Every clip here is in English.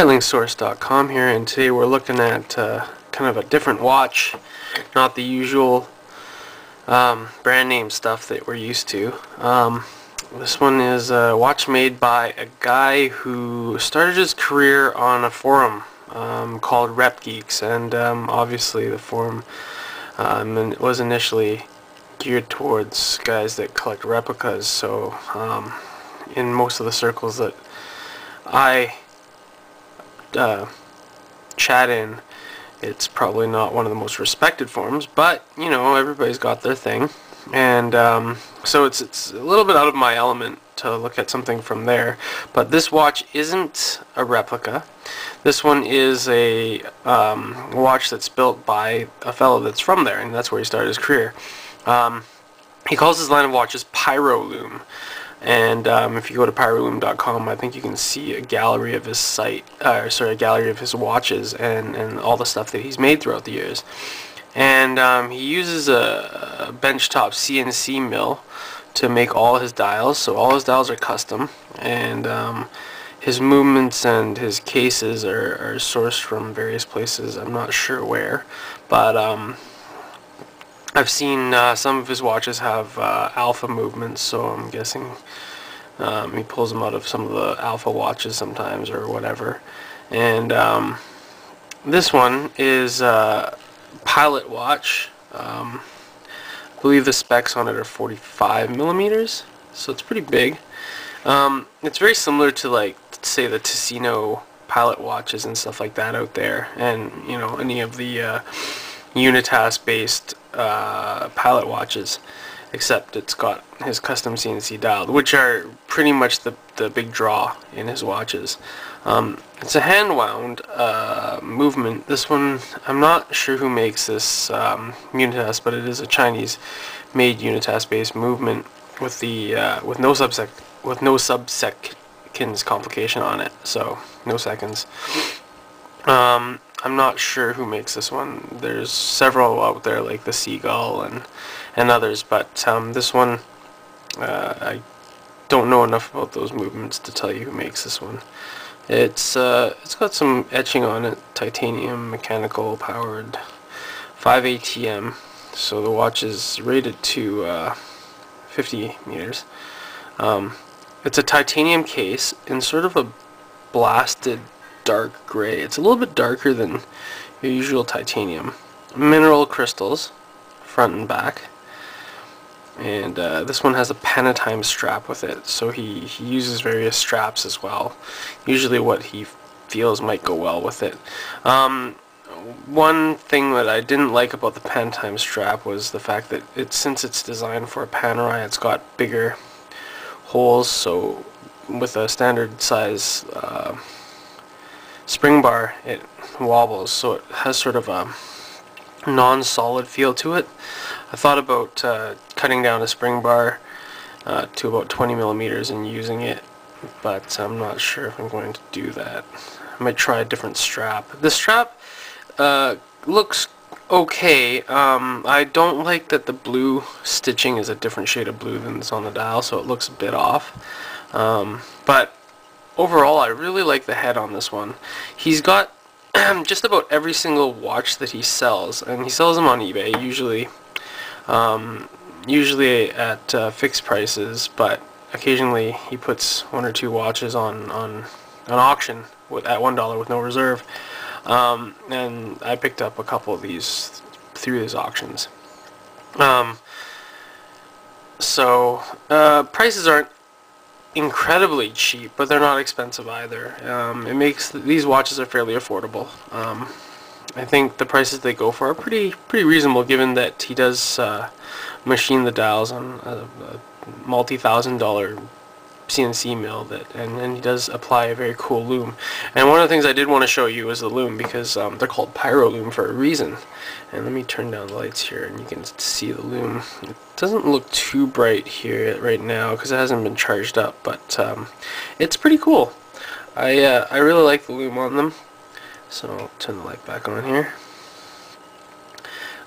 SilentSource.com here, and today we're looking at kind of a different watch, not the usual brand name stuff that we're used to. This one is a watch made by a guy who started his career on a forum called Rep Geeks, and obviously the forum was initially geared towards guys that collect replicas, so in most of the circles that I chat in, it's probably not one of the most respected forums, but you know, everybody's got their thing, and so it's a little bit out of my element to look at something from there. But this watch isn't a replica. This one is a watch that's built by a fellow that's from there, and that's where he started his career. He calls his line of watches Pyrolume. And if you go to Pyrolume.com, I think you can see a gallery of his a gallery of his watches and all the stuff that he's made throughout the years. And he uses a benchtop CNC mill to make all his dials, so all his dials are custom, and his movements and his cases are sourced from various places. I'm not sure where, but I've seen some of his watches have alpha movements, so I'm guessing he pulls them out of some of the alpha watches sometimes or whatever. And this one is a pilot watch. I believe the specs on it are 45 millimeters, so it's pretty big. It's very similar to, like, say, the Ticino pilot watches and stuff like that out there, and you know, any of the Unitas based pilot watches, except it's got his custom CNC dial, which are pretty much the big draw in his watches. It's a hand wound movement. This one, I'm not sure who makes this Unitas, but it is a Chinese made Unitas based movement with the with no sub-seconds complication on it, so no seconds. I'm not sure who makes this one. There's several out there, like the Seagull and others, but this one, I don't know enough about those movements to tell you who makes this one. It's got some etching on it, titanium, mechanical powered, 5 ATM, so the watch is rated to 50 meters. It's a titanium case in sort of a blasted dark gray. It's a little bit darker than your usual titanium. Mineral crystals, front and back. And this one has a Penatime strap with it, so he uses various straps as well. Usually what he feels might go well with it. One thing that I didn't like about the Penatime strap was the fact that since it's designed for a Panerai, it's got bigger holes, so with a standard size spring bar, it wobbles, so it has sort of a non-solid feel to it. I thought about cutting down a spring bar to about 20 millimeters and using it, but I'm not sure if I'm going to do that. I might try a different strap. This strap looks okay. I don't like that the blue stitching is a different shade of blue than is on the dial, so it looks a bit off. But overall, I really like the head on this one. He's got just about every single watch that he sells, and he sells them on eBay, usually at fixed prices, but occasionally he puts one or two watches on auction at $1 with no reserve. And I picked up a couple of these through his auctions. So prices aren't incredibly cheap, but they're not expensive either. It makes these watches are fairly affordable. I think the prices they go for are pretty reasonable, given that he does machine the dials on a multi-$1,000 CNC mill, and he does apply a very cool loom. And one of the things I did want to show you is the loom, because they're called Pyrolume for a reason. And let me turn down the lights here and you can see the loom. It doesn't look too bright here right now because it hasn't been charged up, but it's pretty cool. I really like the loom on them. So I'll turn the light back on here.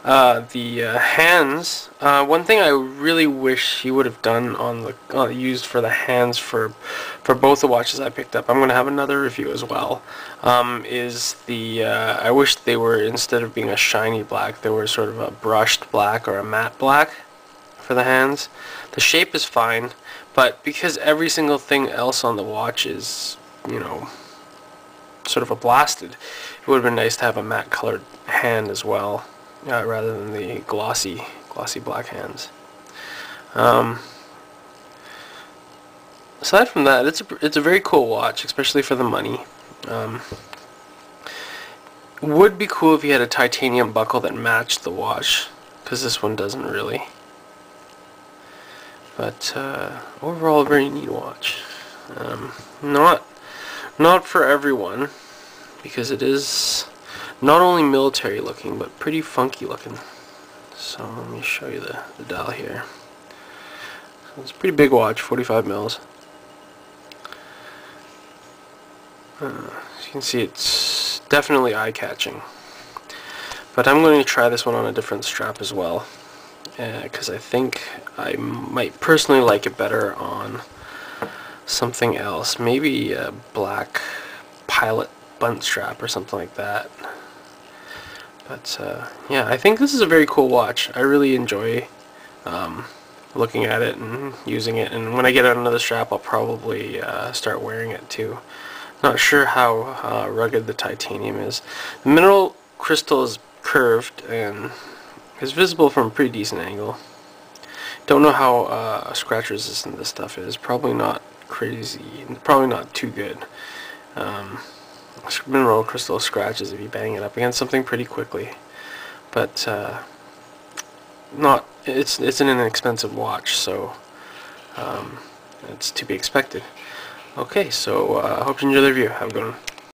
The hands. One thing I really wish he would have done on the used for the hands for both the watches I picked up. I'm going to have another review as well. Is the I wish they were, instead of being a shiny black, they were sort of a brushed black or a matte black for the hands. The shape is fine, but because every single thing else on the watch is, you know, sort of a blasted, it would have been nice to have a matte colored hand as well. Rather than the glossy black hands. Aside from that, it's a very cool watch, especially for the money. Would be cool if you had a titanium buckle that matched the watch, because this one doesn't really. But overall, a very neat watch. Not for everyone, because it is not only military looking, but pretty funky looking. So let me show you the dial here. So it's a pretty big watch, 45 mils. As you can see, it's definitely eye-catching. But I'm going to try this one on a different strap as well, because I think I might personally like it better on something else. Maybe a black pilot bunt strap or something like that. But yeah, I think this is a very cool watch. I really enjoy looking at it and using it, and when I get another strap, I'll probably start wearing it too. Not sure how rugged the titanium is. The mineral crystal is curved and is visible from a pretty decent angle. Don't know how scratch resistant this stuff is. Probably not crazy. Probably not too good. Mineral crystal scratches if you bang it up against something pretty quickly, but it's an inexpensive watch, so it's to be expected. Okay, so I hope you enjoy the review. Have a good one.